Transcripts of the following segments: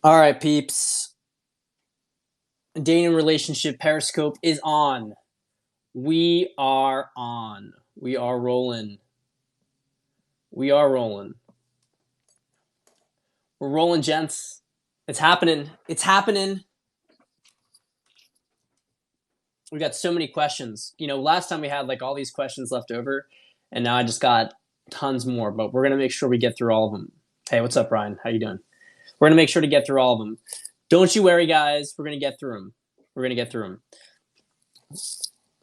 All right, peeps. Dating relationship periscope is on. We are on. We are rolling. We are rolling. We're rolling, gents. It's happening. It's happening. We got so many questions. Last time we had like all these questions left over, and now I just got tons more. But we're gonna make sure we get through all of them. Hey, what's up, Ryan? How you doing? We're gonna make sure to get through all of them. Don't you worry, guys. We're gonna get through them. We're gonna get through them.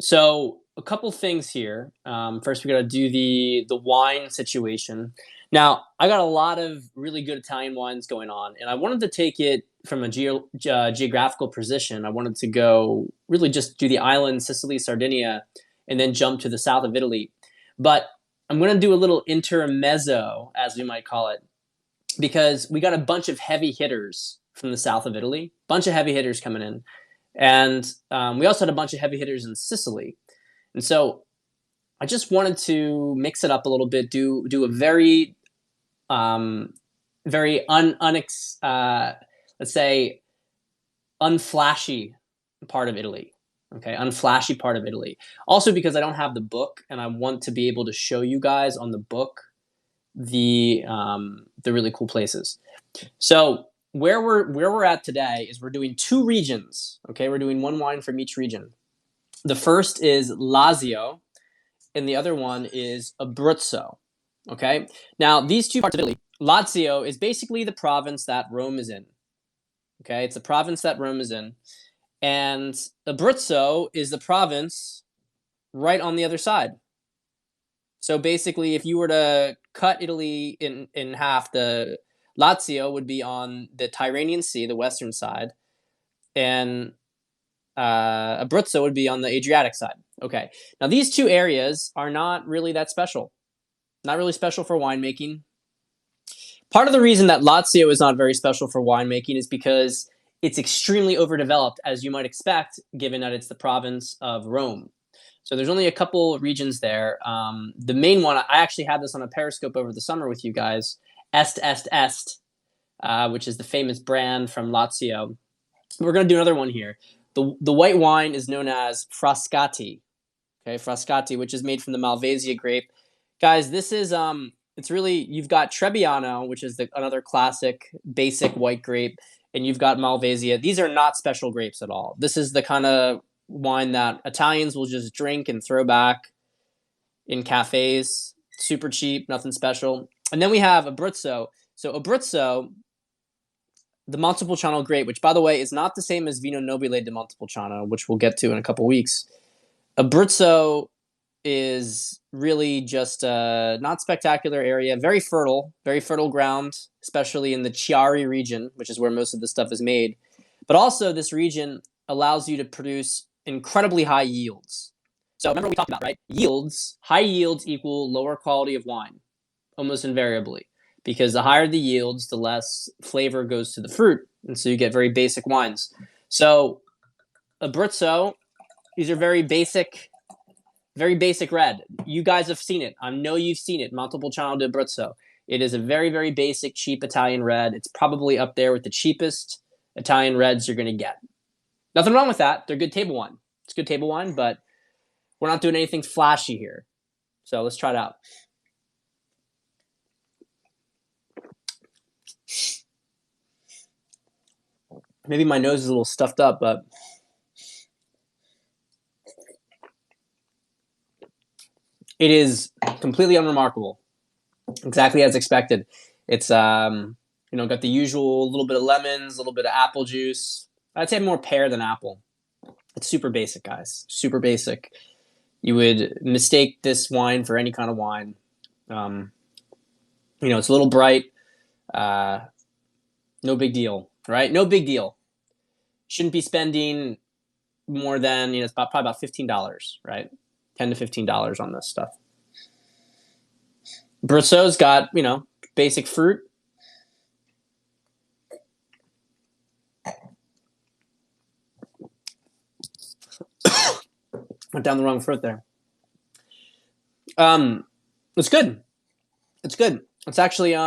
So a couple things here. First, we got to do the wine situation. Now, I got a lot of really good Italian wines going on, and I wanted to take it from a geographical position. I wanted to go really just do the island, Sicily, Sardinia, and then jump to the south of Italy. But I'm going to do a little intermezzo, as we might call it, because we got a bunch of heavy hitters from the south of Italy, bunch of heavy hitters coming in. And we also had a bunch of heavy hitters in Sicily. And so I just wanted to mix it up a little bit, do a very, very let's say, unflashy part of Italy. Okay, unflashy part of Italy. Also because I don't have the book, and I want to be able to show you guys on the book the really cool places. So where we're at today is we're doing two regions. Okay, we're doing one wine from each region. The first is Lazio, and the other one is Abruzzo. Okay, now these two parts of Italy, Lazio is basically the province that Rome is in. Okay, it's the province that Rome is in, and Abruzzo is the province right on the other side. So basically, if you were to cut Italy in half, the Lazio would be on the Tyrrhenian Sea, the western side, and Abruzzo would be on the Adriatic side. Okay, now these two areas are not really that special. Not really special for winemaking. Part of the reason that Lazio is not very special for winemaking is because it's extremely overdeveloped, as you might expect, given that it's the province of Rome. So there's only a couple regions there. The main one, I actually had this on a periscope over the summer with you guys, Est, which is the famous brand from Lazio. We're going to do another one here. The white wine is known as Frascati. Okay, Frascati, which is made from the Malvasia grape. Guys, this is it's really, you've got Trebbiano, which is another classic basic white grape, and you've got Malvasia. These are not special grapes at all. This is the kind of wine that Italians will just drink and throw back in cafes. Super cheap, nothing special. And then we have Abruzzo. So Abruzzo, the Montepulciano grape, which by the way is not the same as Vino Nobile di Montepulciano, which we'll get to in a couple weeks. Abruzzo is really just a not spectacular area, very fertile ground, especially in the Chiari region, which is where most of the stuff is made. But also this region allows you to produce incredibly high yields. So remember what we talked about, right? High yields equal lower quality of wine, almost invariably. Because the higher the yields, the less flavor goes to the fruit. And so you get very basic wines. So Abruzzo, these are very basic red. You guys have seen it. I know you've seen it, Montepulciano di Abruzzo. It is a very, very basic, cheap Italian red. It's probably up there with the cheapest Italian reds you're going to get. Nothing wrong with that. They're good table wine. It's good table wine, but we're not doing anything flashy here. So let's try it out. Maybe my nose is a little stuffed up, but it is completely unremarkable. Exactly as expected. It's got the usual little bit of lemons, a little bit of apple juice. I'd say more pear than apple. It's super basic, guys. Super basic. You would mistake this wine for any kind of wine. It's a little bright. No big deal, right? No big deal. Shouldn't be spending more than, it's probably about $15, right? $10 to $15 on this stuff. Abruzzo's got, basic fruit. Went down the wrong fruit there. It's good. It's good. It's actually, it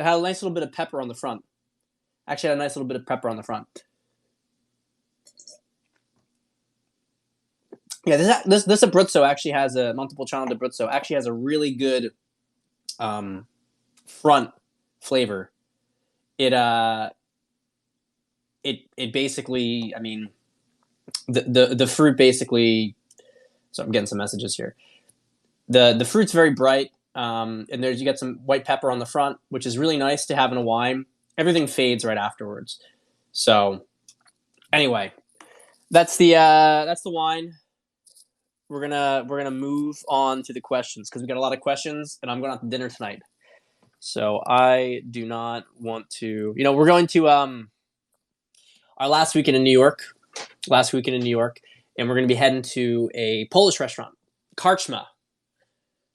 had a nice little bit of pepper on the front. Actually had a nice little bit of pepper on the front. Yeah, this Abruzzo actually has a Montepulciano d'Abruzzo actually has a really good front flavor. It basically, I mean, the fruit basically. So I'm getting some messages here. The fruit's very bright, and there's you get some white pepper on the front, which is really nice to have in a wine. Everything fades right afterwards. So anyway, that's the wine. We're gonna move on to the questions because we got a lot of questions, and I'm going out to dinner tonight. So I do not want to. We're going to our last weekend in New York. And we're going to be heading to a Polish restaurant, Karczma,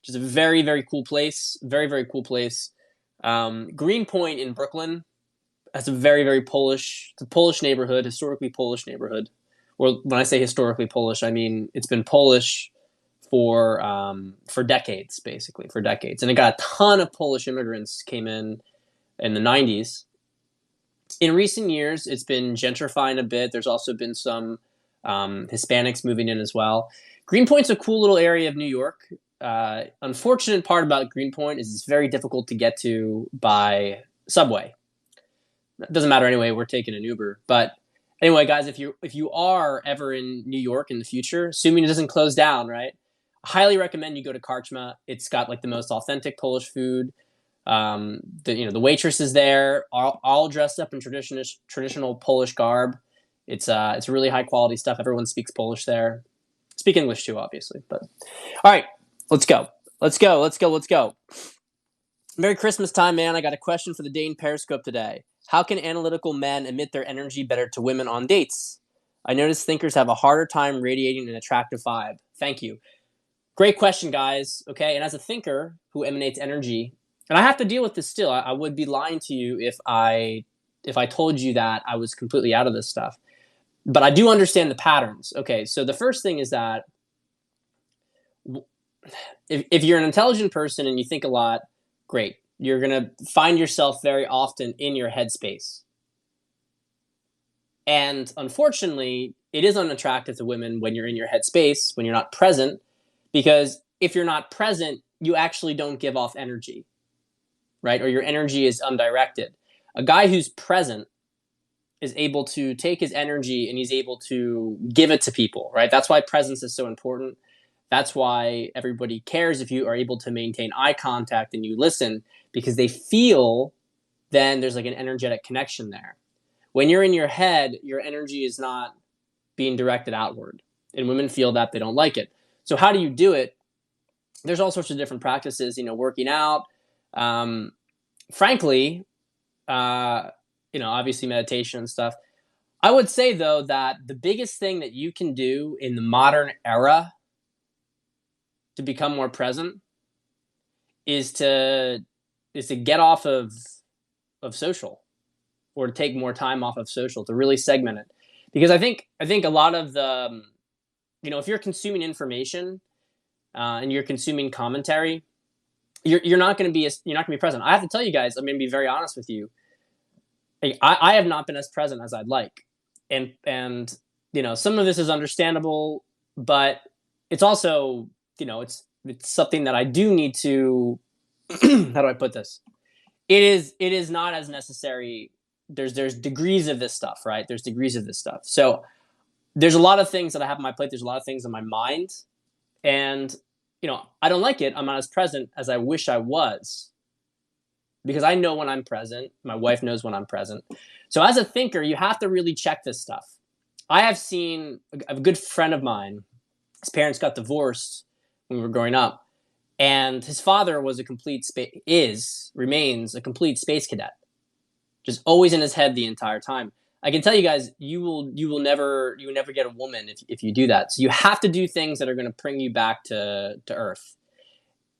which is a very, very cool place. Very, very cool place. Greenpoint in Brooklyn has a very, very Polish. It's a Polish neighborhood, historically Polish neighborhood. Well, when I say historically Polish, I mean it's been Polish for decades, basically for decades, and it got a ton of Polish immigrants came in the 90s. In recent years, it's been gentrifying a bit. There's also been some Hispanics moving in as well. Greenpoint's a cool little area of New York. Unfortunate part about Greenpoint is it's very difficult to get to by subway. It doesn't matter anyway. We're taking an Uber. But anyway, guys, if you are ever in New York in the future, assuming it doesn't close down, right? I highly recommend you go to Karczma. It's got like the most authentic Polish food. The waitress is there, all dressed up in traditional Polish garb. It's really high quality stuff. Everyone speaks Polish there. Speak English too, obviously. But all right, let's go. Merry Christmas time, man. I got a question for the Dane Periscope today. How can analytical men emit their energy better to women on dates? I notice thinkers have a harder time radiating an attractive vibe. Thank you. Great question, guys. Okay, and as a thinker who emanates energy, and I have to deal with this still. I would be lying to you if I told you that I was completely out of this stuff. But I do understand the patterns. Okay, so the first thing is that if you're an intelligent person and you think a lot, great. You're going to find yourself very often in your headspace. And unfortunately, it is unattractive to women when you're in your headspace, when you're not present, because if you're not present, you actually don't give off energy, right? Or your energy is undirected. A guy who's present is able to take his energy and he's able to give it to people, right? That's why presence is so important. That's why everybody cares if you are able to maintain eye contact and you listen, because they feel then there's like an energetic connection there. When you're in your head, your energy is not being directed outward. And women feel that they don't like it. So how do you do it? There's all sorts of different practices, working out. Frankly, obviously meditation and stuff. I would say, though, that the biggest thing that you can do in the modern era to become more present is to get off of social, or to take more time off of social, to really segment it. Because I think a lot of the, if you're consuming information and you're consuming commentary, you're not going to be present. I have to tell you guys, I'm going to be very honest with you. I have not been as present as I'd like, and some of this is understandable, but it's also it's something that I do need to. How do I put this? It is not as necessary. There's degrees of this stuff, right? There's degrees of this stuff. So there's a lot of things that I have on my plate. There's a lot of things on my mind, and I don't like it. I'm not as present as I wish I was, because I know when I'm present. My wife knows when I'm present. So as a thinker, you have to really check this stuff. I have seen a good friend of mine. His parents got divorced when we were growing up, and his father was remains a complete space cadet, just always in his head the entire time. I can tell you guys, you will never get a woman if you do that. So you have to do things that are going to bring you back to earth.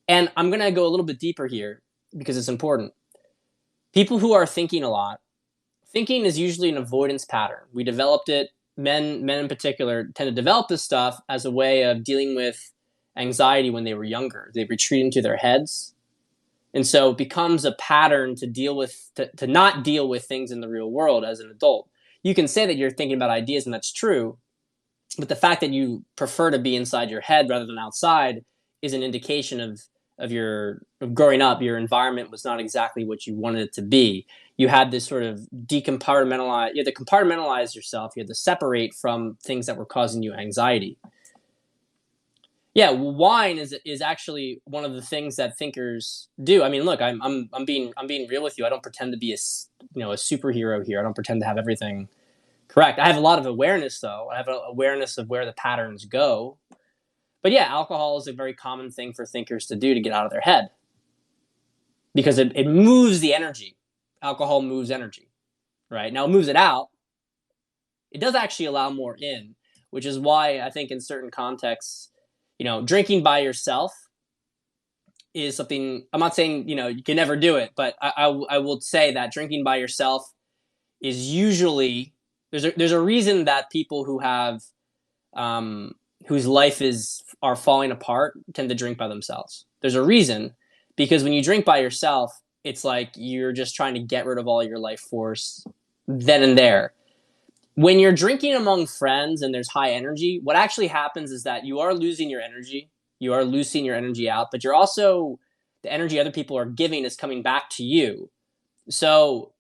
And I'm going to go a little bit deeper here because it's important. People who are thinking a lot, thinking is usually an avoidance pattern. We developed it. Men in particular tend to develop this stuff as a way of dealing with anxiety when they were younger. They retreat into their heads. And so it becomes a pattern to deal with, to not deal with things in the real world as an adult. You can say that you're thinking about ideas, and that's true, but the fact that you prefer to be inside your head rather than outside is an indication of growing up. Your environment was not exactly what you wanted it to be. You had this sort of decompartmentalize. You had to compartmentalize yourself. You had to separate from things that were causing you anxiety. Yeah, wine is actually one of the things that thinkers do. I mean, look, I'm being real with you. I don't pretend to be a superhero here. I don't pretend to have everything correct. I have a lot of awareness, though. I have an awareness of where the patterns go. But yeah, alcohol is a very common thing for thinkers to do to get out of their head, because it moves the energy. Alcohol moves energy, right? Now it moves it out. It does actually allow more in, which is why I think in certain contexts, drinking by yourself is something. I'm not saying you can never do it, but I will say that drinking by yourself is usually, there's a reason that people who have whose life are falling apart tend to drink by themselves. There's a reason, because when you drink by yourself, it's like you're just trying to get rid of all your life force then and there. When you're drinking among friends and there's high energy, what actually happens is that you are losing your energy. You are losing your energy out, but you're also, the energy other people are giving is coming back to you. So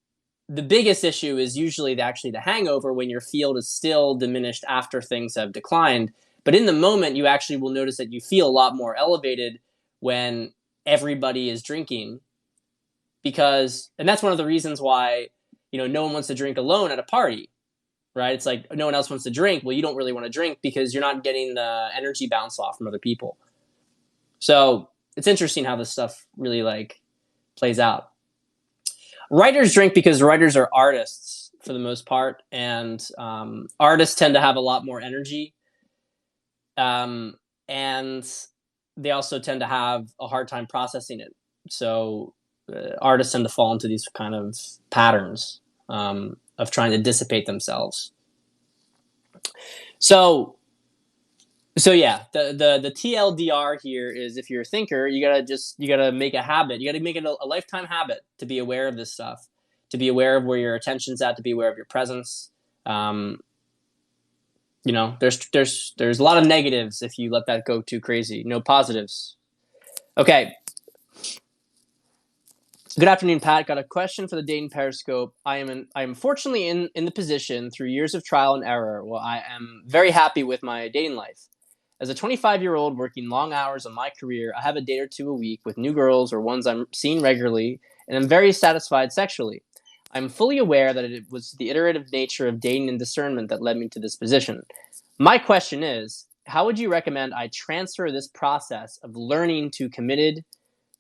the biggest issue is usually actually the hangover, when your field is still diminished after things have declined. But in the moment, you actually will notice that you feel a lot more elevated when everybody is drinking, and that's one of the reasons why, no one wants to drink alone at a party, right? It's like no one else wants to drink. Well, you don't really want to drink because you're not getting the energy bounce off from other people. So it's interesting how this stuff really plays out. Writers drink because writers are artists for the most part, and artists tend to have a lot more energy, and they also tend to have a hard time processing it. So artists tend to fall into these kind of patterns of trying to dissipate themselves. So yeah, the TLDR here is, if you're a thinker, you gotta make a habit. You gotta make it a lifetime habit to be aware of this stuff, to be aware of where your attention's at, to be aware of your presence. There's a lot of negatives if you let that go too crazy. No positives. Okay. Good afternoon, Pat. Got a question for the dating periscope. I am fortunately in the position, through years of trial and error, well, I am very happy with my dating life. As a 25-year-old working long hours on my career, I have a date or two a week with new girls or ones I'm seeing regularly, and I'm very satisfied sexually. I'm fully aware that it was the iterative nature of dating and discernment that led me to this position. My question is, how would you recommend I transfer this process of learning to committed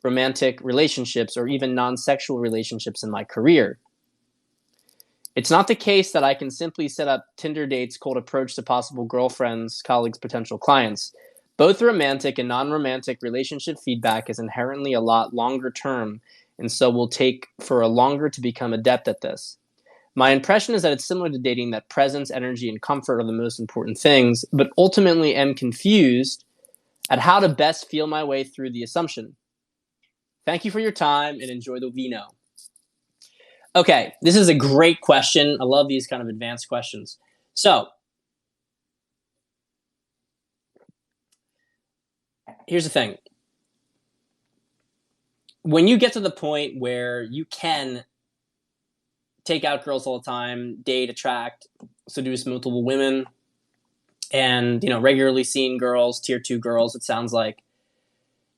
romantic relationships or even non-sexual relationships in my career? It's not the case that I can simply set up Tinder dates, cold approach to possible girlfriends, colleagues, potential clients. Both romantic and non-romantic relationship feedback is inherently a lot longer term, and so will take for a longer to become adept at this. My impression is that it's similar to dating, that presence, energy, and comfort are the most important things, but ultimately am confused at how to best feel my way through the assumption. Thank you for your time and enjoy the vino. Okay, this is a great question. I love these kind of advanced questions. So, here's the thing. When you get to the point where you can take out girls all the time, date, attract, seduce multiple women, and regularly seeing girls, tier 2 girls, it sounds like,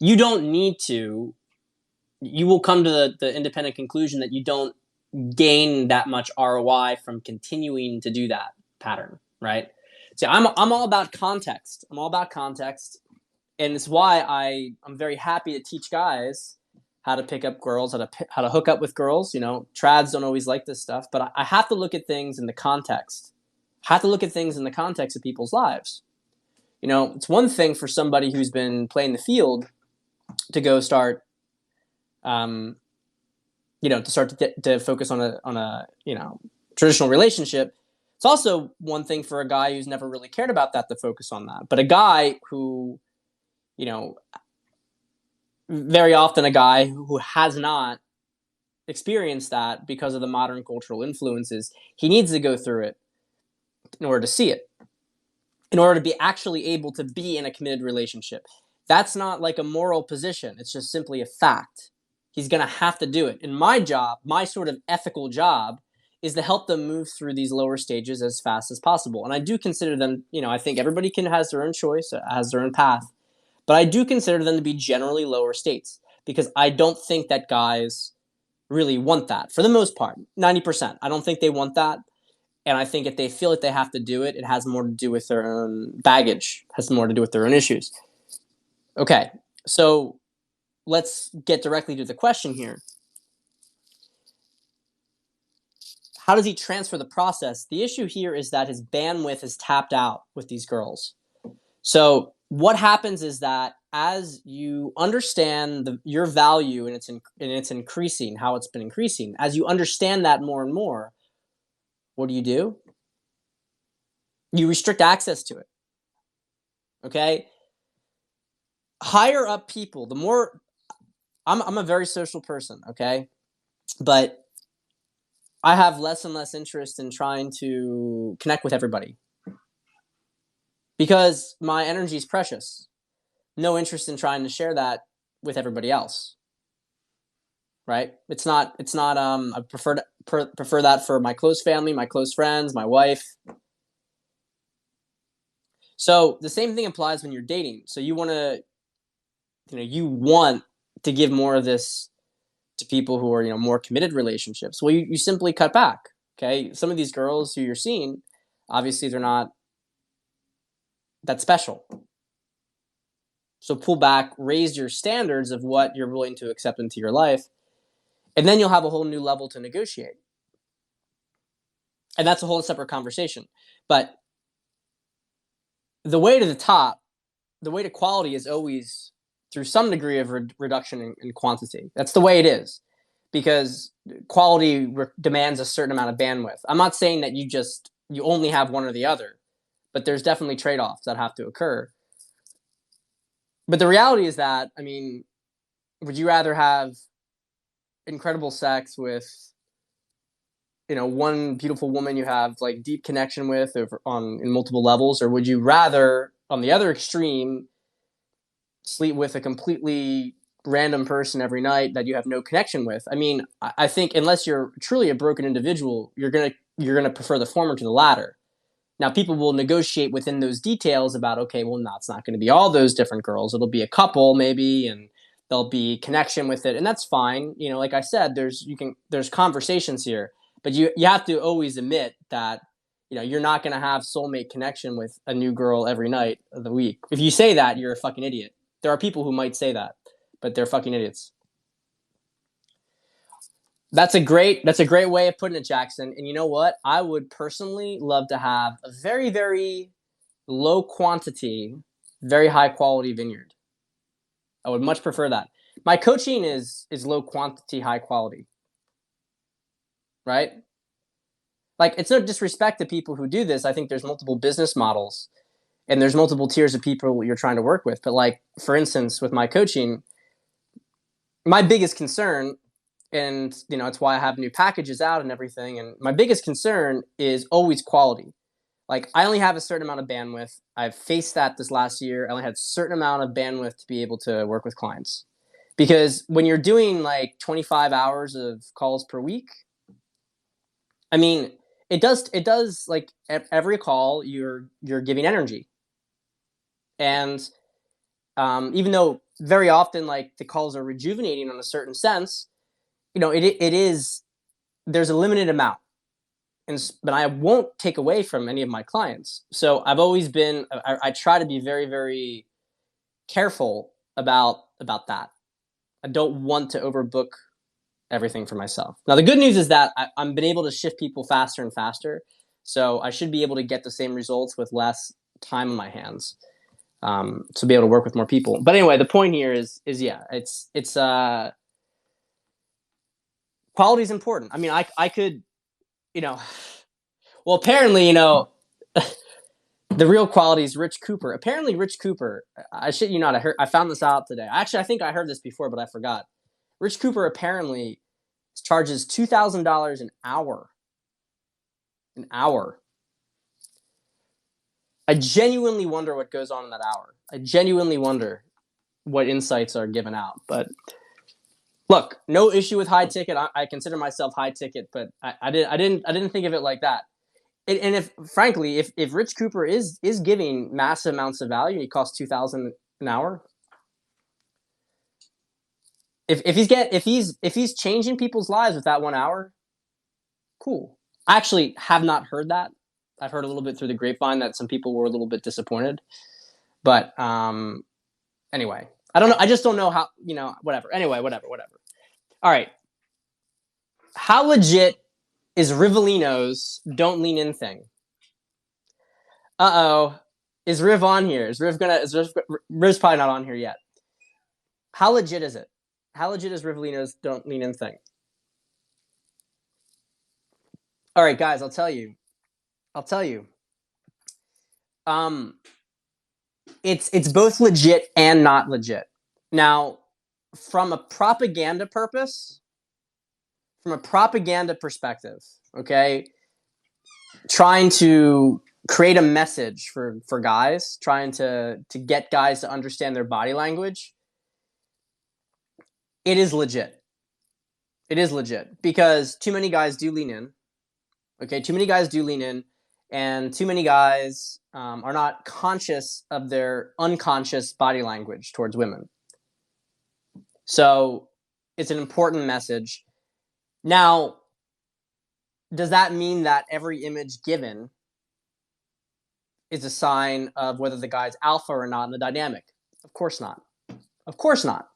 you don't need to. You will come to the independent conclusion that you don't gain that much ROI from continuing to do that pattern, right? So I'm all about context. I'm all about context, and it's why I'm very happy to teach guys how to pick up girls, how to hook up with girls. Trads don't always like this stuff, but I have to look at things in the context. I have to look at things in the context of people's lives. It's one thing for somebody who's been playing the field to go start to focus on a traditional relationship. It's also one thing for a guy who's never really cared about that to focus on that. But a guy who, very often a guy who has not experienced that because of the modern cultural influences, he needs to go through it in order to see it, in order to be actually able to be in a committed relationship. That's not like a moral position. It's just simply a fact. He's going to have to do it. And my job, my sort of ethical job, is to help them move through these lower stages as fast as possible. And I do consider them, I think everybody has their own choice, has their own path, but I do consider them to be generally lower states because I don't think that guys really want that for the most part. 90%. I don't think they want that. And I think if they feel like they have to do it, it has more to do with their own baggage, has more to do with their own issues. Okay, so let's get directly to the question here. How does he transfer the process? The issue here is that his bandwidth is tapped out with these girls. So what happens is that as you understand your value and it's increasing, how it's been increasing, as you understand that more and more, what do? You restrict access to it. Okay? Higher up people, the more I'm a very social person, okay? But I have less and less interest in trying to connect with everybody because my energy is precious. No interest in trying to share that with everybody else. Right? It's not I prefer that for my close family, my close friends, my wife. So the same thing applies when you're dating. So you want to give more of this to people who are more committed relationships. Well, you simply cut back. Okay, some of these girls who you're seeing, obviously they're not that special. So pull back, raise your standards of what you're willing to accept into your life, and then you'll have a whole new level to negotiate. And that's a whole separate conversation. But the way to the top, the way to quality is always through some degree of reduction in quantity. That's the way it is, because quality demands a certain amount of bandwidth. I'm not saying that you only have one or the other, but there's definitely trade-offs that have to occur. But the reality is that, would you rather have incredible sex with one beautiful woman you have like deep connection with in multiple levels, or would you rather, on the other extreme, sleep with a completely random person every night that you have no connection with? I think unless you're truly a broken individual, you're gonna prefer the former to the latter. Now, people will negotiate within those details about, okay, well, no, it's not going to be all those different girls. It'll be a couple maybe, and there'll be connection with it, and that's fine. Like I said, there's conversations here, but you have to always admit that you're not going to have soulmate connection with a new girl every night of the week. If you say that, you're a fucking idiot. There are people who might say that, but they're fucking idiots. That's a great way of putting it, Jackson. And you know what? I would personally love to have a very, very low quantity, very high quality vineyard. I would much prefer that. My coaching is low quantity, high quality. Right? Like, it's no disrespect to people who do this. I think there's multiple business models and there's multiple tiers of people you're trying to work with. But like, for instance, with my coaching, my biggest concern, and it's why I have new packages out and everything, and my biggest concern is always quality. Like, I only have a certain amount of bandwidth. I've faced that this last year. I only had a certain amount of bandwidth to be able to work with clients, because when you're doing like 25 hours of calls per week, it does like every call you're giving energy. And even though very often like the calls are rejuvenating in a certain sense, it is, there's a limited amount, but I won't take away from any of my clients. So I've always been, I try to be very, very careful about that. I don't want to overbook everything for myself. Now, the good news is that I'm been able to shift people faster and faster. So I should be able to get the same results with less time on my hands, to be able to work with more people. But anyway, the point here is yeah, it's quality is important. I could, well, apparently, The real quality is Rich Cooper. Apparently, Rich Cooper. I shit you not. I found this out today. Actually, I think I heard this before, but I forgot. Rich Cooper apparently charges $2,000 an hour. An hour. I genuinely wonder what goes on in that hour. I genuinely wonder what insights are given out. But look, no issue with high ticket. I consider myself high ticket, but I didn't think of it like that. And if frankly, if Rich Cooper is giving massive amounts of value, and he costs $2,000 an hour. If he's changing people's lives with that 1 hour, cool. I actually have not heard that. I've heard a little bit through the grapevine that some people were a little bit disappointed, but anyway, I don't know. I just don't know how, whatever. Anyway, whatever. All right. How legit is Rivelinos don't lean in thing? Uh-oh. Is Riv on here? Riv's probably not on here yet. How legit is it? How legit is Rivelinos don't lean in thing? All right, guys, I'll tell you. It's both legit and not legit. Now, from a propaganda perspective, okay, trying to create a message for guys, trying to get guys to understand their body language, it is legit. It is legit because too many guys do lean in. Okay, too many guys do lean in, and too many guys are not conscious of their unconscious body language towards women. So it's an important message. Now, does that mean that every image given is a sign of whether the guy's alpha or not in the dynamic? Of course not. Of course not.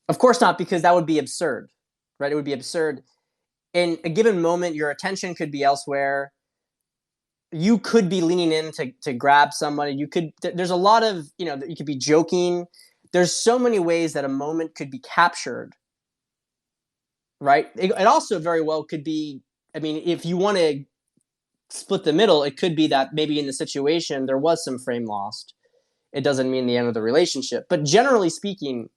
Of course not, because that would be absurd, right? It would be absurd. In a given moment, your attention could be elsewhere. You could be leaning in to grab somebody. There's a lot of, you could be joking. There's so many ways that a moment could be captured, right? It also very well could be, if you want to split the middle, it could be that maybe in the situation there was some frame lost. It doesn't mean the end of the relationship. But generally speaking,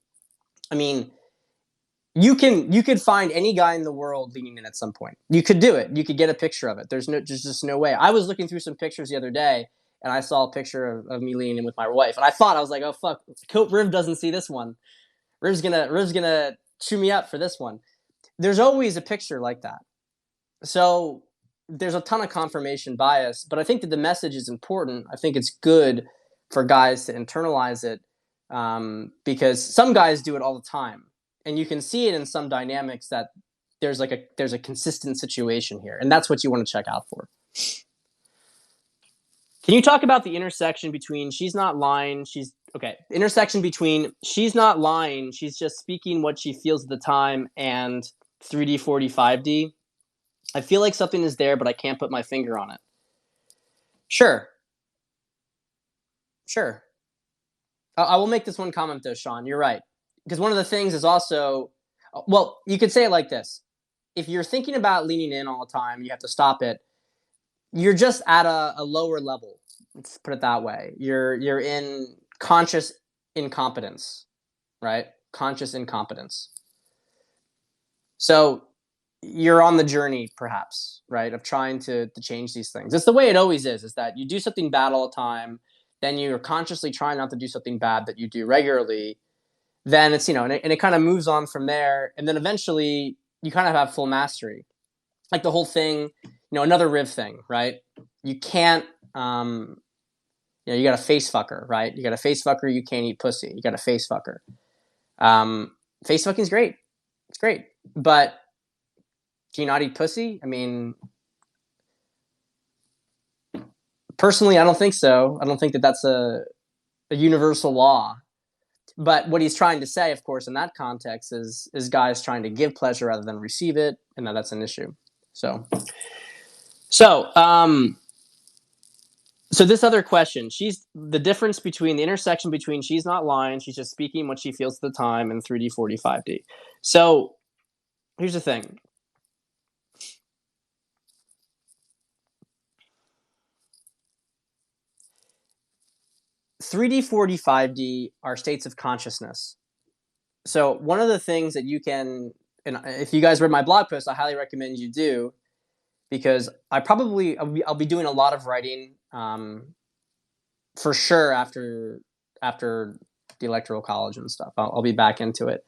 you could find any guy in the world leaning in at some point. You could do it. You could get a picture of it. There's just no way. I was looking through some pictures the other day, and I saw a picture of me leaning in with my wife, and I was like, oh fuck, Riv doesn't see this one. Riv's gonna chew me up for this one. There's always a picture like that. So there's a ton of confirmation bias, but I think that the message is important. I think it's good for guys to internalize it, because some guys do it all the time. And you can see it in some dynamics that there's a consistent situation here, and that's what you want to check out for. Can you talk about the intersection between she's not lying, intersection between she's not lying, she's just speaking what she feels at the time, and 3D, 4D, 5D? I feel like something is there, but I can't put my finger on it. Sure. I will make this one comment though, Sean. You're right. Because one of the things is also, well, you could say it like this. If you're thinking about leaning in all the time, you have to stop it. You're just at a lower level. Let's put it that way. You're in conscious incompetence, right? Conscious incompetence. So you're on the journey, perhaps, right, of trying to change these things. It's the way it always is that you do something bad all the time, then you're consciously trying not to do something bad that you do regularly. Then it's, and it kind of moves on from there. And then eventually you kind of have full mastery. Like the whole thing, another Riv thing, right? You can't, you got a face fucker, right? You got a face fucker, you can't eat pussy. You got a face fucker. Face fucking is great. It's great. But can you not eat pussy? Personally, I don't think so. I don't think that that's a universal law. But what he's trying to say, of course, in that context is guys trying to give pleasure rather than receive it, and that's an issue. So this other question, she's the difference between the intersection between she's not lying, she's just speaking what she feels at the time, and 3D, 4D, 5D. So here's the thing. 3D, 4D, 5D are states of consciousness. So one of the things that you can, and if you guys read my blog post, I highly recommend you do, because I'll be doing a lot of writing for sure after the electoral college and stuff. I'll be back into it.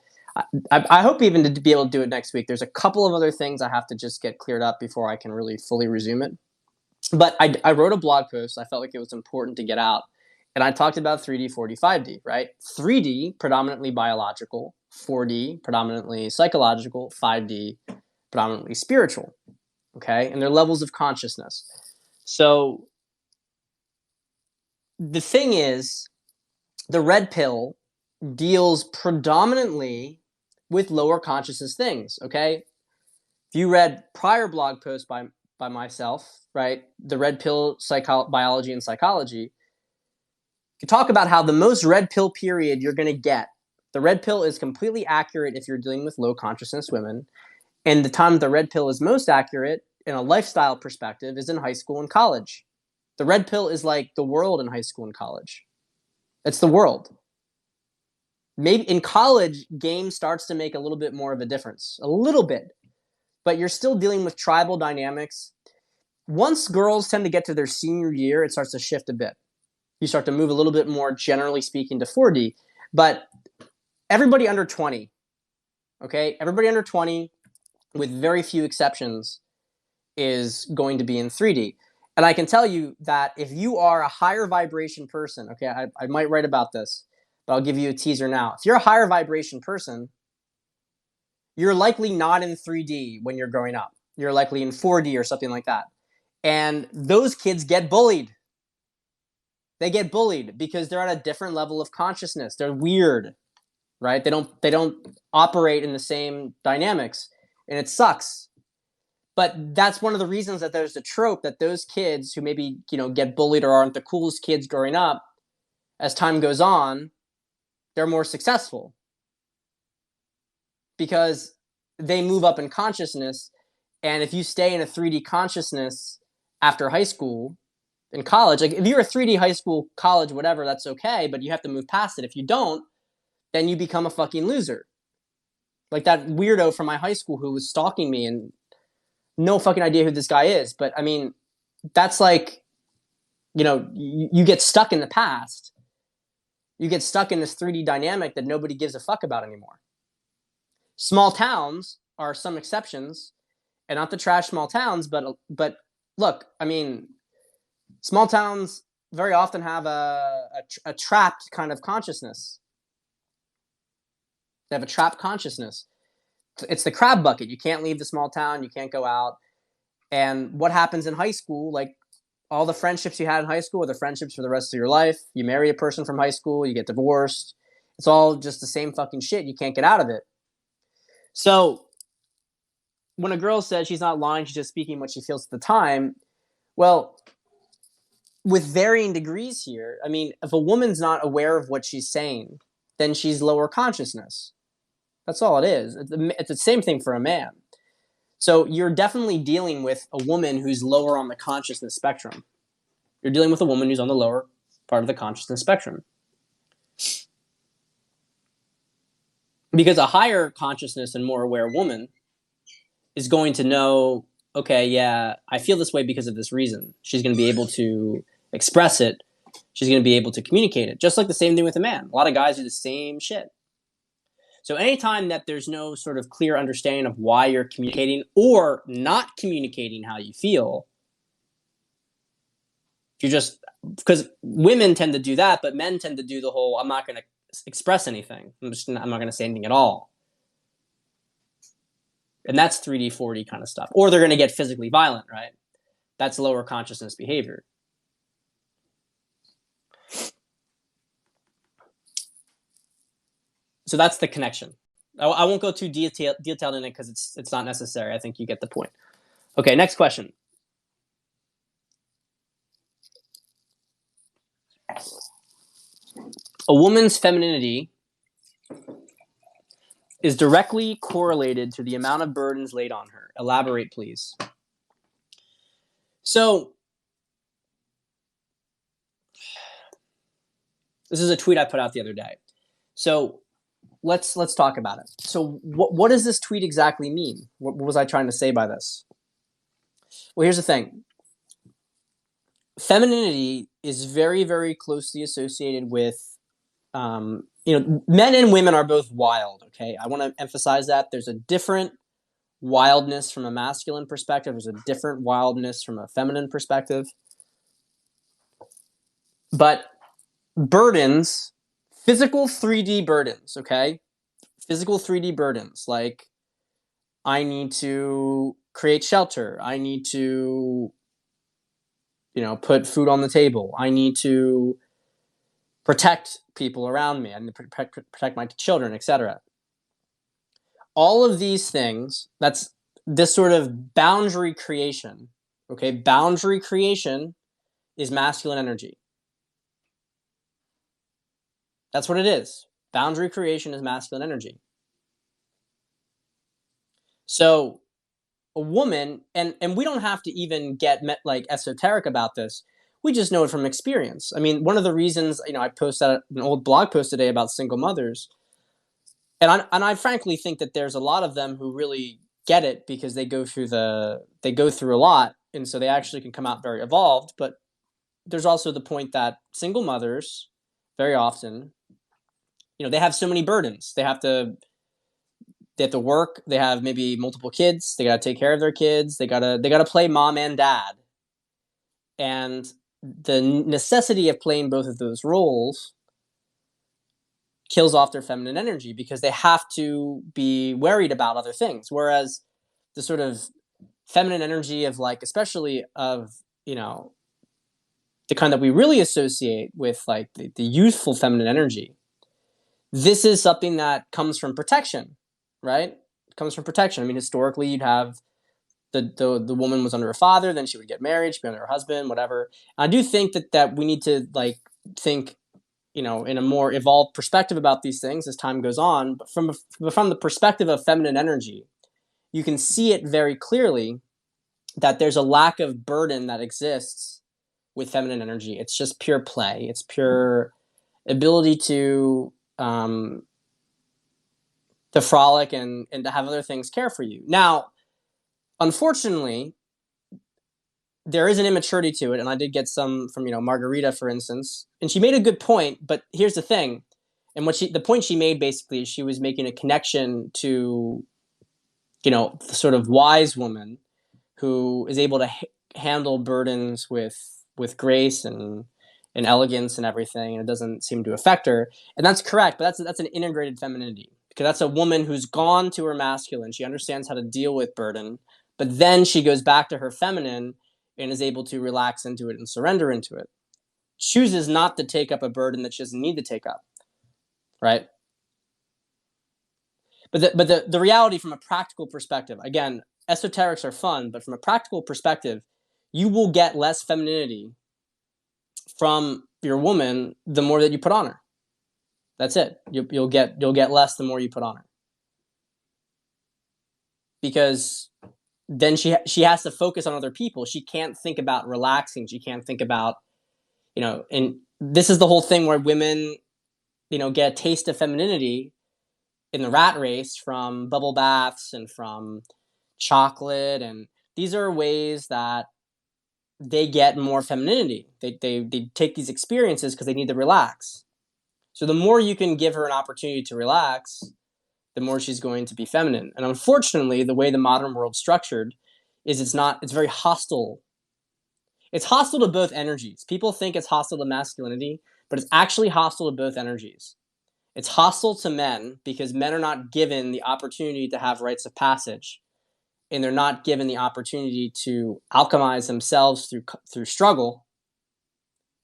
I hope even to be able to do it next week. There's a couple of other things I have to just get cleared up before I can really fully resume it. But I wrote a blog post. I felt like it was important to get out. And I talked about 3D, 4D, 5D, right? 3D, predominantly biological. 4D, predominantly psychological. 5D, predominantly spiritual. Okay? And they're levels of consciousness. So the thing is, the red pill deals predominantly with lower consciousness things, okay? If you read prior blog posts by myself, right, the red pill biology and psychology, you talk about how the most red pill period you're going to get, the red pill is completely accurate if you're dealing with low consciousness women, and the time the red pill is most accurate in a lifestyle perspective is in high school and college. The red pill is like the world in high school and college. It's the world. Maybe in college, game starts to make a little bit more of a difference, a little bit, but you're still dealing with tribal dynamics. Once girls tend to get to their senior year, it starts to shift a bit. You start to move a little bit more, generally speaking, to 4D, but everybody under 20, okay, everybody under 20, with very few exceptions, is going to be in 3D. And I can tell you that if you are a higher vibration person, okay, I might write about this, but I'll give you a teaser now. If you're a higher vibration person, you're likely not in 3D when you're growing up. You're likely in 4D or something like that. And those kids get bullied. They get bullied because they're at a different level of consciousness. They're weird, right? They don't operate in the same dynamics, and it sucks. But that's one of the reasons that there's a trope that those kids who maybe, get bullied or aren't the coolest kids growing up, as time goes on, they're more successful because they move up in consciousness. And if you stay in a 3D consciousness after high school, in college, like if you're a 3D high school, college, whatever, that's okay, but you have to move past it. If you don't, then you become a fucking loser. Like that weirdo from my high school who was stalking me, and no fucking idea who this guy is. But I mean, that's like, you get stuck in the past. You get stuck in this 3D dynamic that nobody gives a fuck about anymore. Small towns are some exceptions, and not to trash small towns, but look, I mean, small towns very often have a trapped kind of consciousness. They have a trapped consciousness. It's the crab bucket. You can't leave the small town. You can't go out. And what happens in high school, like all the friendships you had in high school are the friendships for the rest of your life. You marry a person from high school, you get divorced. It's all just the same fucking shit. You can't get out of it. So when a girl says she's not lying, she's just speaking what she feels at the time, well, with varying degrees here, I mean, if a woman's not aware of what she's saying, then she's lower consciousness. That's all it is. It's the same thing for a man. So you're definitely dealing with a woman who's lower on the consciousness spectrum. You're dealing with a woman who's on the lower part of the consciousness spectrum. Because a higher consciousness and more aware woman is going to know, okay, yeah, I feel this way because of this reason. She's going to be able to express it. She's going to be able to communicate it. Just like the same thing with a man. A lot of guys do the same shit. So anytime that there's no sort of clear understanding of why you're communicating or not communicating how you feel, you just, because women tend to do that, but men tend to do the whole, I'm not going to express anything. I'm not going to say anything at all. And that's 3D, 4D kind of stuff. Or they're going to get physically violent, right? That's lower consciousness behavior. So that's the connection. I won't go too detailed in it because it's not necessary. I think you get the point. Okay, next question. A woman's femininity is directly correlated to the amount of burdens laid on her. Elaborate, please. So This is a tweet I put out the other day. So let's talk about it. So what does this tweet exactly mean? What was I trying to say by this? Well, here's the thing. Femininity is very, very closely associated with, men and women are both wild. Okay, I want to emphasize that there's a different wildness from a masculine perspective. There's a different wildness from a feminine perspective. But burdens, physical 3D burdens, okay? Physical 3D burdens, like I need to create shelter. I need to, put food on the table. I need to protect people around me. I need to protect my children, etc. All of these things, that's this sort of boundary creation. Okay, boundary creation is masculine energy. That's what it is. Boundary creation is masculine energy. So a woman, and we don't have to even get like esoteric about this. We just know it from experience. I mean, one of the reasons, I posted an old blog post today about single mothers, and I frankly think that there's a lot of them who really get it because they go through a lot, and so they actually can come out very evolved. But there's also the point that single mothers, very often, they have so many burdens. They have to work. They have maybe multiple kids. They got to take care of their kids. They got to play mom and dad. And the necessity of playing both of those roles kills off their feminine energy because they have to be worried about other things. Whereas the sort of feminine energy of, like, especially of, the kind that we really associate with, like, the youthful feminine energy, this is something that comes from protection, right? It comes from protection. I mean, historically, you'd have the woman was under her father, then she would get married, she'd be under her husband, whatever. And I do think that we need to, like, think, in a more evolved perspective about these things as time goes on. But from the perspective of feminine energy, you can see it very clearly that there's a lack of burden that exists with feminine energy. It's just pure play. It's pure ability to frolic and to have other things care for you. Now, unfortunately, there is an immaturity to it, and I did get some from, Margarita, for instance, and she made a good point. But here's the thing, and the point she made basically is she was making a connection to, the sort of wise woman who is able to handle burdens with grace and elegance and everything, and it doesn't seem to affect her. And that's correct, but that's an integrated femininity, because that's a woman who's gone to her masculine. She understands how to deal with burden, but then she goes back to her feminine and is able to relax into it and surrender into it. Chooses not to take up a burden that she doesn't need to take up, right? But the reality from a practical perspective, again, esoterics are fun, but from a practical perspective, you will get less femininity from your woman the more that you put on her. That's it. You'll get less the more you put on her, because then she has to focus on other people. She can't think about relaxing. She can't think about, and this is the whole thing where women, get a taste of femininity in the rat race from bubble baths and from chocolate, and these are ways that they get more femininity. They take these experiences because they need to relax. So the more you can give her an opportunity to relax, the more she's going to be feminine. And unfortunately, the way the modern world's structured is it's very hostile. It's hostile to both energies. People think it's hostile to masculinity, but it's actually hostile to both energies. It's hostile to men because men are not given the opportunity to have rites of passage, and they're not given the opportunity to alchemize themselves through struggle,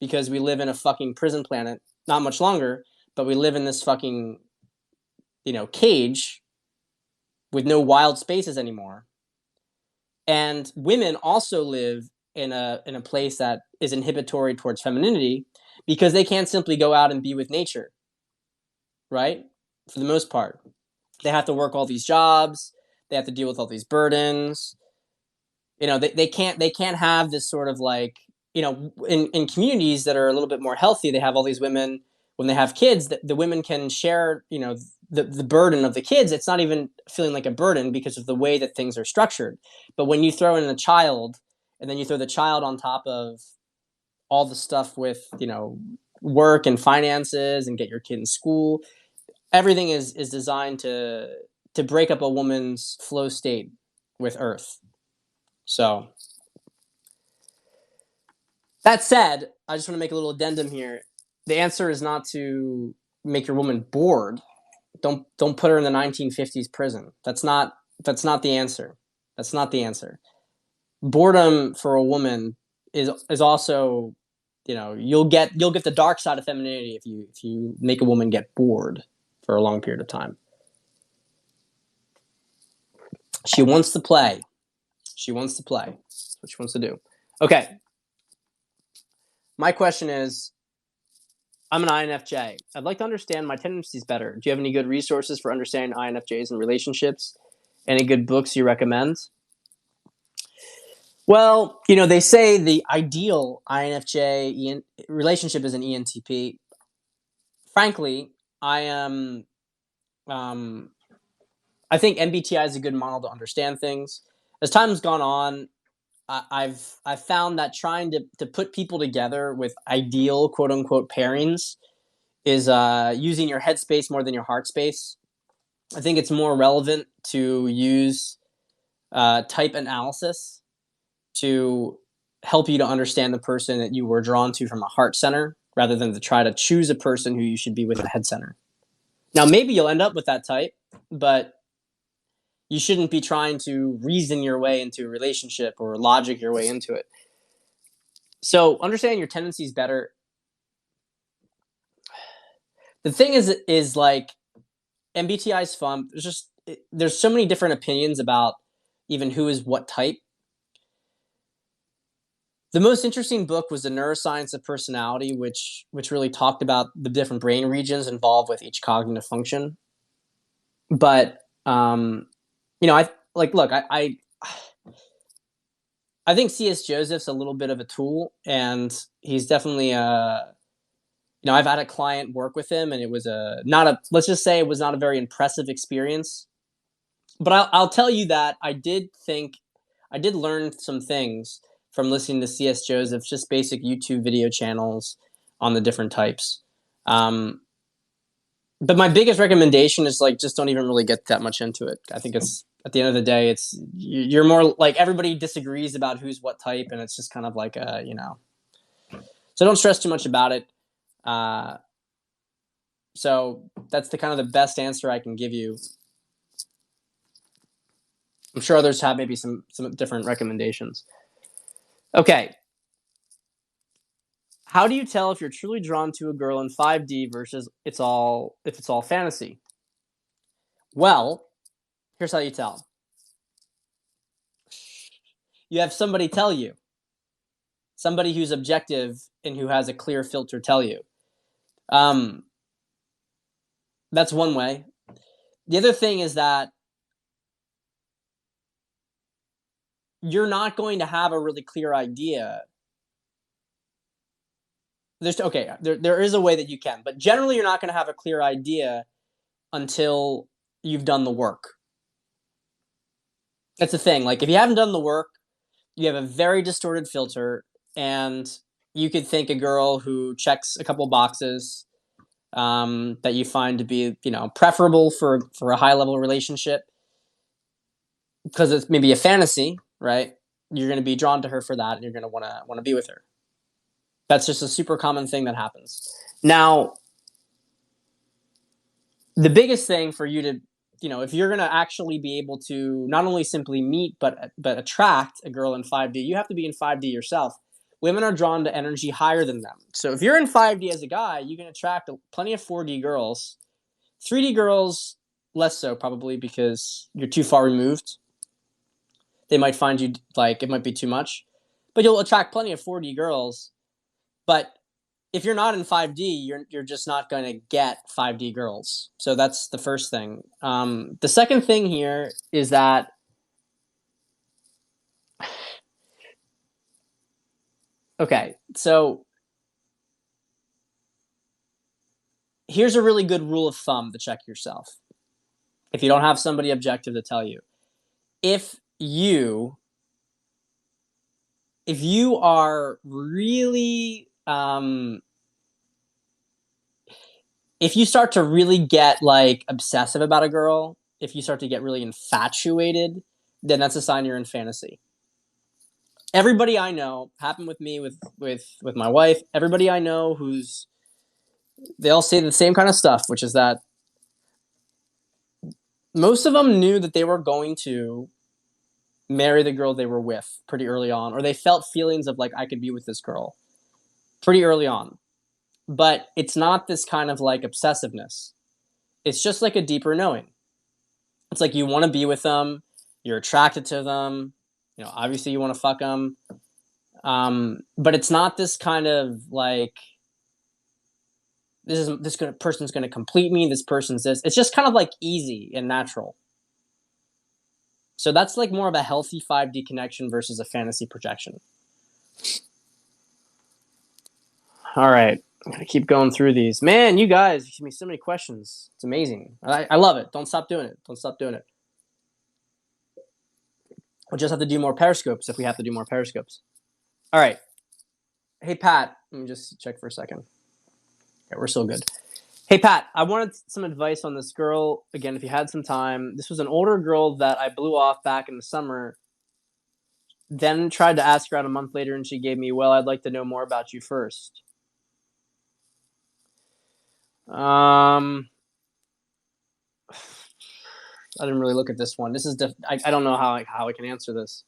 because we live in a fucking prison planet, not much longer, but we live in this fucking, cage with no wild spaces anymore. And women also live in a place that is inhibitory towards femininity because they can't simply go out and be with nature, right? For the most part, they have to work all these jobs. They have to deal with all these burdens. They can't have this sort of, like, in communities that are a little bit more healthy, they have all these women when they have kids, the women can share, the burden of the kids. It's not even feeling like a burden because of the way that things are structured. But when you throw in a child, and then you throw the child on top of all the stuff with, work and finances and get your kid in school, everything is designed to break up a woman's flow state with Earth. So that said, I just want to make a little addendum here. The answer is not to make your woman bored. Don't put her in the 1950s prison. That's not the answer. That's not the answer. Boredom for a woman is also, you'll get the dark side of femininity if you make a woman get bored for a long period of time. She wants to play. She wants to play. That's what she wants to do. Okay. My question is, I'm an INFJ. I'd like to understand my tendencies better. Do you have any good resources for understanding INFJs and relationships? Any good books you recommend? Well, they say the ideal INFJ relationship is an ENTP. Frankly, I am. I think MBTI is a good model to understand things. As time's gone on, I've found that trying to put people together with ideal quote unquote pairings is using your head space more than your heart space. I think it's more relevant to use type analysis to help you to understand the person that you were drawn to from a heart center rather than to try to choose a person who you should be with a head center. Now, maybe you'll end up with that type, but you shouldn't be trying to reason your way into a relationship or logic your way into it. So understanding your tendencies better. The thing is like MBTI is fun. There's so many different opinions about even who is what type. The most interesting book was The Neuroscience of Personality, which really talked about the different brain regions involved with each cognitive function. But I think C.S. Joseph's a little bit of a tool, and he's definitely I've had a client work with him, and it was let's just say it was not a very impressive experience. But I'll tell you that I did learn some things from listening to C.S. Joseph's just basic YouTube video channels on the different types. But my biggest recommendation is just don't even really get that much into it. I think it's at the end of the day, you're more like everybody disagrees about who's what type, and it's just kind of like So don't stress too much about it. So that's the kind of the best answer I can give you. I'm sure others have maybe some different recommendations. Okay. How do you tell if you're truly drawn to a girl in 5D versus if it's all fantasy? Well, here's how you tell. You have somebody tell you. Somebody who's objective and who has a clear filter tell you. That's one way. The other thing is that you're not going to have a really clear idea. There is a way that you can, but generally you're not going to have a clear idea until you've done the work. That's the thing. Like if you haven't done the work, you have a very distorted filter, and you could think a girl who checks a couple boxes that you find to be preferable for a high level relationship because it's maybe a fantasy, right? You're going to be drawn to her for that, and you're going to want to be with her. That's just a super common thing that happens. Now, the biggest thing for you to, if you're going to actually be able to not only simply meet but attract a girl in 5D, you have to be in 5D yourself. Women are drawn to energy higher than them. So if you're in 5D as a guy, you can attract plenty of 4D girls. 3D girls, less so probably because you're too far removed. They might find you it might be too much. But you'll attract plenty of 4D girls. But if you're not in 5D, you're just not going to get 5D girls. So that's the first thing. The second thing here is that okay, so here's a really good rule of thumb to check yourself. If you don't have somebody objective to tell you, if you are really if you start to really get like obsessive about a girl, if you start to get really infatuated, then that's a sign you're in fantasy. Everybody I know, happened with me with my wife, everybody I know who's, they all say the same kind of stuff, which is that most of them knew that they were going to marry the girl they were with pretty early on, or they felt feelings of like, I could be with this girl pretty early on. But it's not this kind of like obsessiveness. It's just like a deeper knowing. It's like you want to be with them, you're attracted to them, you know, obviously you want to fuck them. But it's not this kind of like, person's going to complete me, this person's this. It's just kind of like easy and natural. So that's like more of a healthy 5D connection versus a fantasy projection. All right. I'm going to keep going through these. Man, you guys give me so many questions. It's amazing. I love it. Don't stop doing it. Don't stop doing it. We'll just have to do more periscopes if we have to do more periscopes. All right. Hey, Pat. Let me just check for a second. Okay, we're still good. Hey, Pat, I wanted some advice on this girl. Again, if you had some time. This was an older girl that I blew off back in the summer. Then tried to ask her out a month later, and she gave me, well, I'd like to know more about you first. I didn't really look at this one. This is I don't know how I can answer this.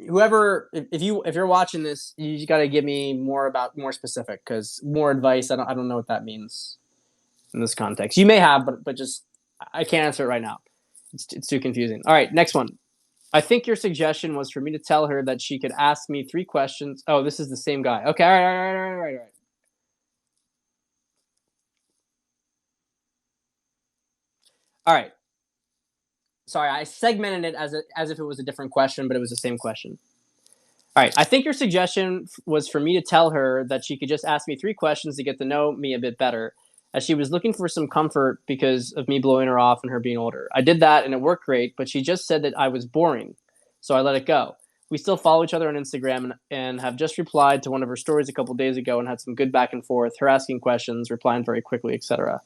Whoever, if you're watching this, you got to give me more specific, because more advice, I don't know what that means in this context. You may have, but just I can't answer it right now. It's too confusing. All right, next one. I think your suggestion was for me to tell her that she could ask me 3 questions. Oh, this is the same guy. Okay, all right. All right. Sorry, I segmented it as if it was a different question, but it was the same question. All right. I think your suggestion was for me to tell her that she could just ask me 3 questions to get to know me a bit better, as she was looking for some comfort because of me blowing her off and her being older. I did that and it worked great, but she just said that I was boring, so I let it go. We still follow each other on Instagram and have just replied to one of her stories a couple days ago and had some good back and forth, her asking questions, replying very quickly, etc.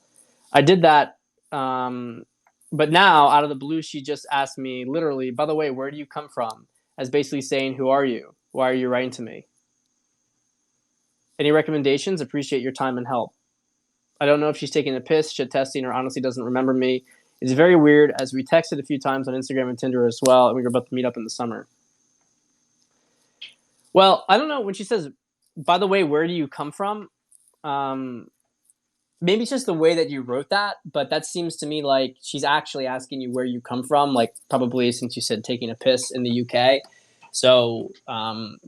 I did that, but now, out of the blue, she just asked me literally, by the way, where do you come from? As basically saying, who are you? Why are you writing to me? Any recommendations? Appreciate your time and help. I don't know if she's taking a piss, shit testing, or honestly doesn't remember me. It's very weird, as we texted a few times on Instagram and Tinder as well, and we were about to meet up in the summer. Well, I don't know. When she says, by the way, where do you come from? Maybe it's just the way that you wrote that, but that seems to me like she's actually asking you where you come from, like probably since you said taking a piss in the UK. So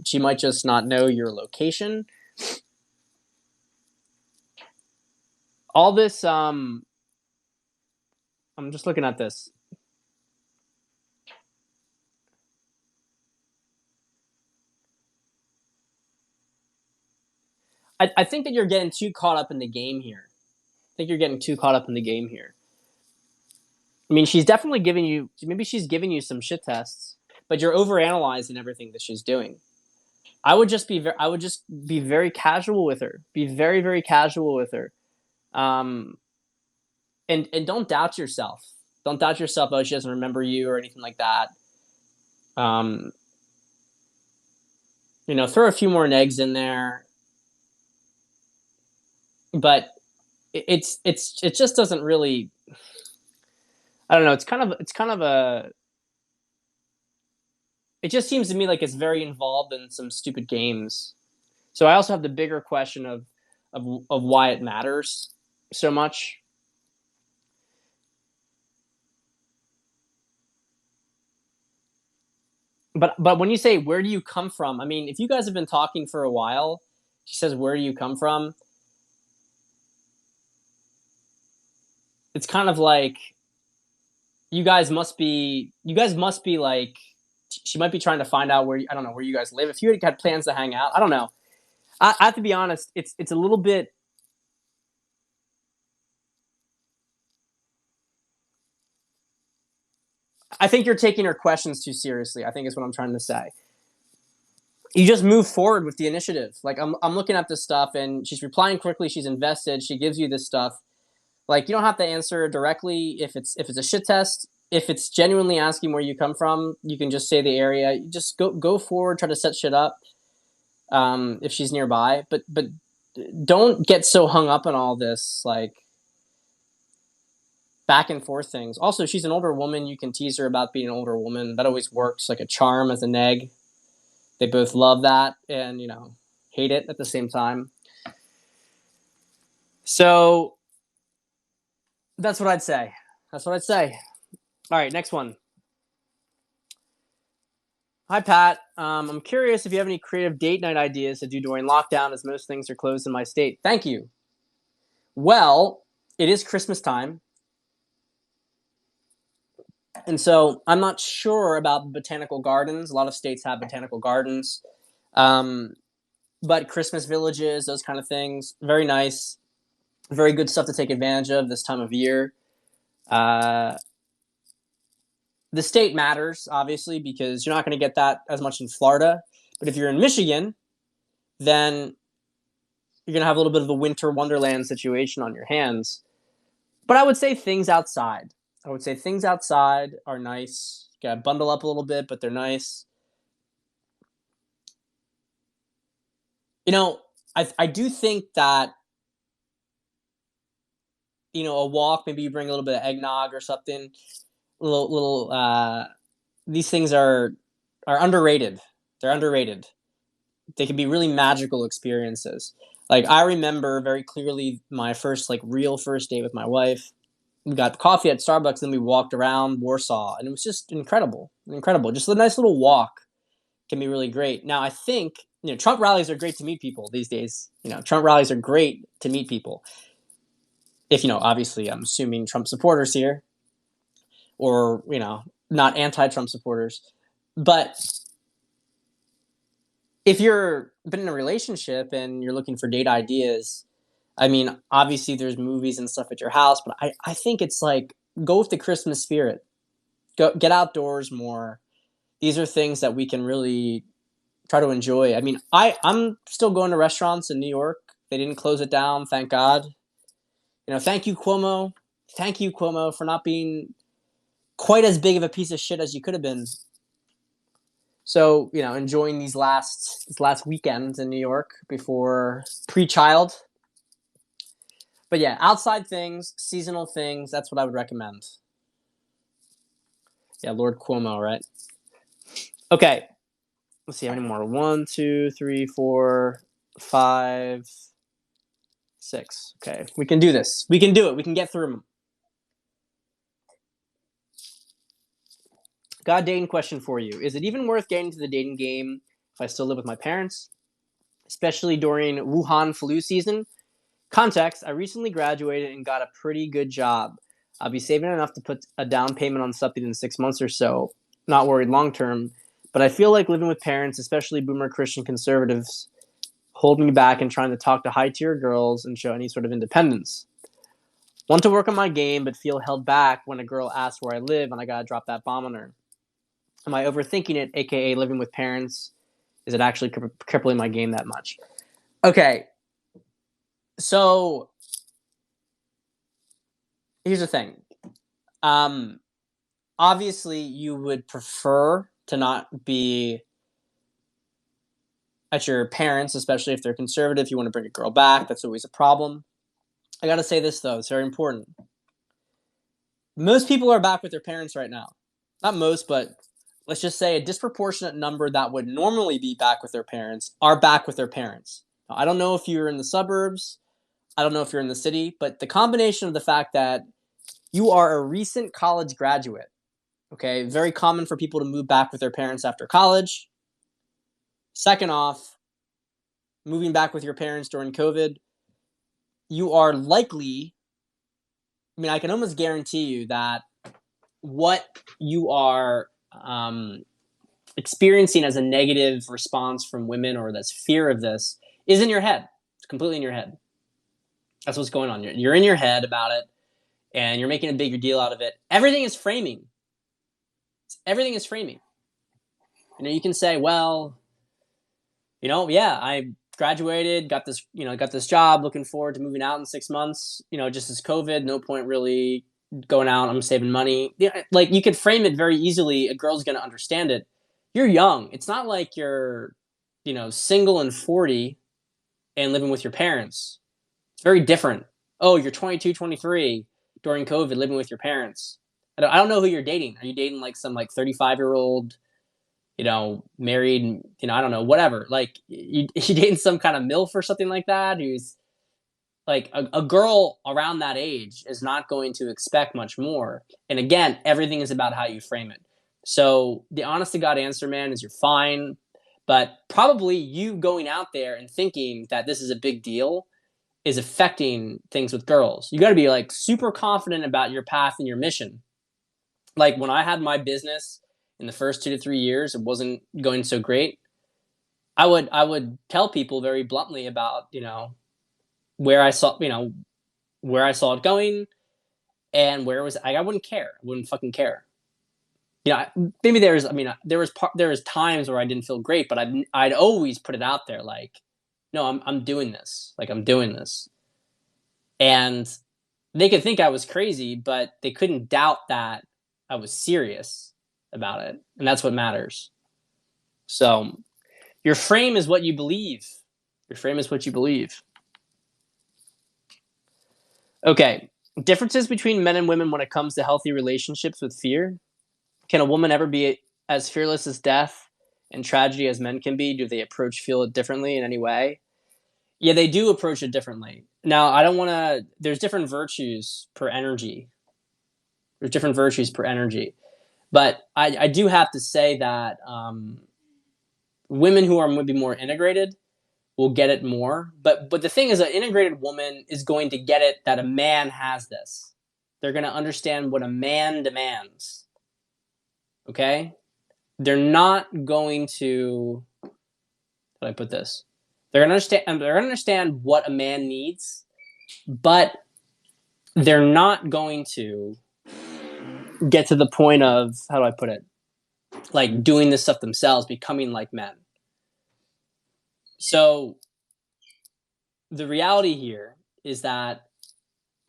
she might just not know your location. All this, I'm just looking at this. I think that you're getting too caught up in the game here. I think you're getting too caught up in the game here. I mean, she's definitely giving you, maybe she's giving you some shit tests, but you're overanalyzing everything that she's doing. I would just be very casual with her. Be very, very casual with her. And don't doubt yourself. Don't doubt yourself. Oh, she doesn't remember you or anything like that. Throw a few more eggs in there. But it just doesn't really. I don't know. It's kind of a. It just seems to me like it's very involved in some stupid games. So I also have the bigger question of why it matters so much. But when you say where do you come from, I mean, if you guys have been talking for a while, she says where do you come from? It's kind of like you guys must be like she might be trying to find out I don't know where you guys live. If you had plans to hang out, I don't know. I have to be honest. It's a little bit. I think you're taking her questions too seriously. I think is what I'm trying to say. You just move forward with the initiative. Like I'm looking at this stuff and she's replying quickly. She's invested. She gives you this stuff. Like you don't have to answer directly if it's a shit test. If it's genuinely asking where you come from, you can just say the area. You just go forward, try to set shit up. If she's nearby, but don't get so hung up on all this like back and forth things. Also, she's an older woman. You can tease her about being an older woman. That always works like a charm as an egg. They both love that and hate it at the same time. So that's what I'd say. That's what I'd say. All right, next one. Hi, Pat. I'm curious if you have any creative date night ideas to do during lockdown, as most things are closed in my state. Thank you. Well, it is Christmas time. And so I'm not sure about botanical gardens. A lot of states have botanical gardens. But Christmas villages, those kind of things, very nice. Very good stuff to take advantage of this time of year. The state matters, obviously, because you're not going to get that as much in Florida. But if you're in Michigan, then you're going to have a little bit of a winter wonderland situation on your hands. But I would say things outside. I would say things outside are nice. You got to bundle up a little bit, but they're nice. I do think that, a walk, maybe you bring a little bit of eggnog or something. These things are underrated. They're underrated. They can be really magical experiences. Like I remember very clearly my first real first date with my wife. We got coffee at Starbucks, and then we walked around Warsaw, and it was just incredible. Just a nice little walk can be really great. Now I think Trump rallies are great to meet people these days. Trump rallies are great to meet people. If obviously, I'm assuming Trump supporters here, or not anti-Trump supporters, but if you're been in a relationship and you're looking for date ideas, I mean, obviously there's movies and stuff at your house, but I think it's go with the Christmas spirit. Go get outdoors more. These are things that we can really try to enjoy. I mean, I'm still going to restaurants in New York. They didn't close it down, thank God. Thank you, Cuomo. Thank you, Cuomo, for not being quite as big of a piece of shit as you could have been. So, enjoying these last weekends in New York before pre-child. But yeah, outside things, seasonal things, that's what I would recommend. Yeah, Lord Cuomo, right? Okay. Let's see how many more. 1, 2, 3, 4, 5, 6. Okay. We can do this. We can do it. We can get through them. Got a dating question for you. Is it even worth getting into the dating game if I still live with my parents? Especially during Wuhan flu season? Context, I recently graduated and got a pretty good job. I'll be saving enough to put a down payment on something in 6 months or so. Not worried long term, but I feel like living with parents, especially boomer Christian conservatives, hold me back in trying to talk to high-tier girls and show any sort of independence. Want to work on my game, but feel held back when a girl asks where I live and I gotta drop that bomb on her. Am I overthinking it, aka living with parents? Is it actually crippling my game that much? Okay, so here's the thing. Obviously, you would prefer to not be at your parents, especially if they're conservative. You want to bring a girl back. That's always a problem. I got to say this, though. It's very important. Most people are back with their parents right now. Not most, but let's just say a disproportionate number that would normally be back with their parents are back with their parents. Now, I don't know if you're in the suburbs. I don't know if you're in the city, but the combination of the fact that you are a recent college graduate, okay, very common for people to move back with their parents after college. Second off, moving back with your parents during COVID, you are likely, I can almost guarantee you that what you are experiencing as a negative response from women or this fear of this is in your head. It's completely in your head. That's what's going on. You're in your head about it, and you're making a bigger deal out of it. Everything is framing. Everything is framing. You can say, well, yeah, I graduated, got this job, looking forward to moving out in 6 months. Just as COVID, no point really going out. I'm saving money. Like you could frame it very easily. A girl's going to understand it. You're young. It's not like you're, single and 40 and living with your parents. It's very different. Oh, you're 22, 23 during COVID, living with your parents. I don't know who you're dating. Are you dating like some 35-year-old, married, I don't know, whatever. Like you dating some kind of MILF or something like that, who's like a girl around that age is not going to expect much more. And again, everything is about how you frame it. So the honest to God answer, man, is you're fine. But probably you going out there and thinking that this is a big deal is affecting things with girls. You got to be like super confident about your path and your mission. Like when I had my business in the first 2 to 3 years, it wasn't going so great. I would tell people very bluntly about, where I saw it going and where it was. I wouldn't care. I wouldn't fucking care. Maybe there was times where I didn't feel great, but I'd always put it out there like, no, I'm doing this. Like I'm doing this. And they could think I was crazy, but they couldn't doubt that I was serious about it. And that's what matters. So your frame is what you believe. Your frame is what you believe. Okay. Differences between men and women when it comes to healthy relationships with fear. Can a woman ever be as fearless as death and tragedy as men can be? Do they feel it differently in any way? Yeah, they do approach it differently. Now, I don't want to. There's different virtues per energy. But I do have to say that women who are maybe more integrated will get it more. But the thing is, an integrated woman is going to get it that a man has this. They're going to understand what a man demands. Okay? They're not going to. How do I put this? They're going to understand what a man needs, but they're not going to get to the point of, how do I put it? Like doing this stuff themselves, becoming like men. So the reality here is that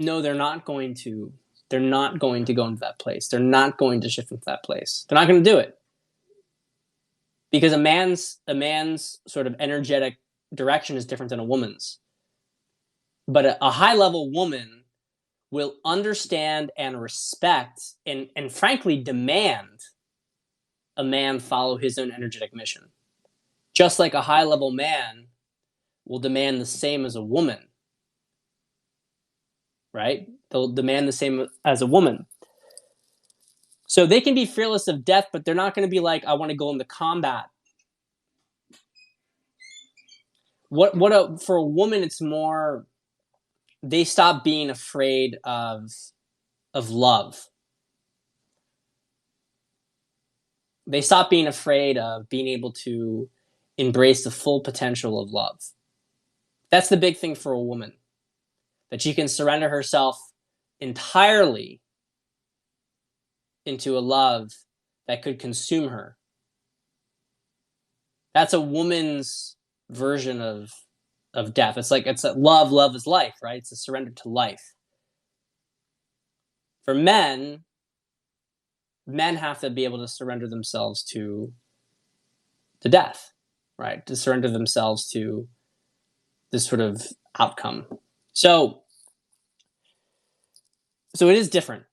no, they're not going to go into that place. They're not going to shift into that place. They're not going to do it. Because a man's sort of energetic direction is different than a woman's. But a high level woman will understand and respect and frankly demand a man follow his own energetic mission. Just like a high level man will demand the same as a woman. Right? They'll demand the same as a woman. So they can be fearless of death, but they're not going to be like, I want to go into combat. For a woman, it's more, they stop being afraid of love. They stop being afraid of being able to embrace the full potential of love. That's the big thing for a woman. That she can surrender herself entirely into a love that could consume her. That's a woman's version of death. It's like, it's a love is life, right? It's a surrender to life. For men have to be able to surrender themselves to death, right? To surrender themselves to this sort of outcome. So it is different.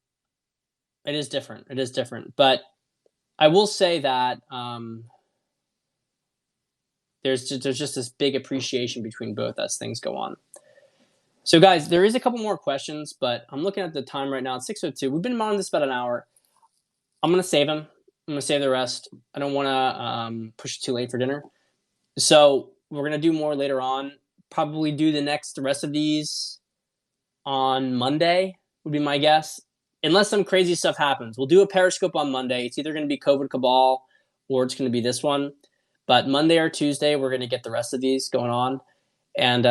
It is different. But I will say that there's just this big appreciation between both as things go on. So guys, there is a couple more questions, but I'm looking at the time right now. It's 6:02. We've been on this about an hour. I'm going to save them. I'm going to save the rest. I don't want to push it too late for dinner. So we're going to do more later on. Probably do the rest of these on Monday would be my guess. Unless some crazy stuff happens. We'll do a Periscope on Monday. It's either going to be COVID Cabal or it's going to be this one. But Monday or Tuesday, we're going to get the rest of these going on. And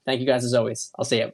thank you guys as always. I'll see you.